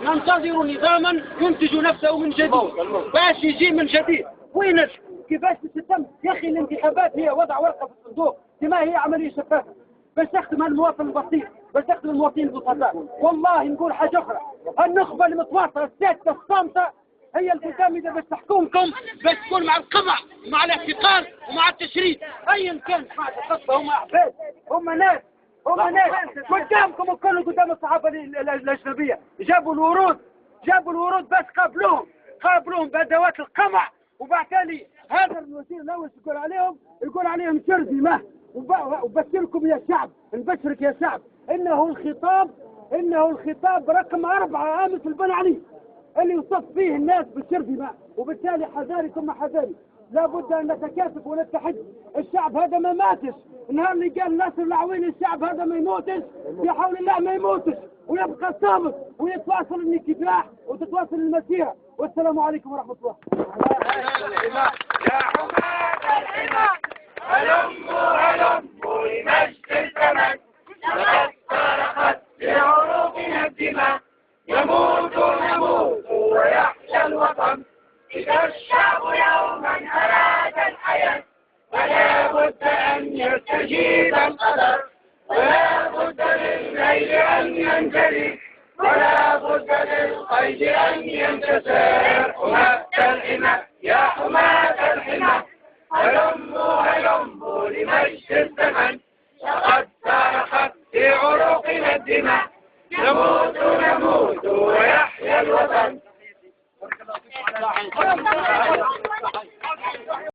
ننتظر نظاما ينتج نفسه من جديد باش يجي من جديد. وين كيفاش تتم يا اخي الانتخابات؟ هي وضع ورقه في الصندوق كما هي عمليه شفافه باش تخدم المواطن البسيط، باش تخدم المواطنين البسطاء. والله نقول حاجه اخرى، النخبه المتواصله السادسه الصامته هي القدام باش تحكمكم، باش تكون مع القمع ومع الاحتقان ومع التشريد ايا كان. مع الخطبه هم احفاد، هم ناس قدامكم الكل، قدام الصحافه الاجنبيه جابوا الورود بس قابلوهم بادوات القمع. وبعتالي هذا الوزير الاول يقول عليهم شرذمه. وبشركم يا شعب، نبشرك يا شعب انه الخطاب رقم 4 امس البن عليه اللي يوصف فيه الناس بالشرذمه. وبالتالي حذاري ثم حذاري، لابد ان نتكاتف ونتحد. الشعب هذا ما ماتش، النهار اللي قال ناصر العويني الشعب هذا ما يموتش، بحول الله ما يموتش ويبقى صامت ويتواصل الكفاح وتتواصل المسيره. والسلام عليكم ورحمه الله. يا حماة الحمى هلموا لمجد الزمن، لقد صرخت بعروقنا الدماء، نموت ويحيا الوطن. إذا الشعب يوما أراد الحياة فلا بد أن يستجيب القدر، ولا بد للليل أن ينجلي، ولا بد للقيد أن ينكسر. حماة الحمى يا حماة الحمى هلموا لمجد الزمن.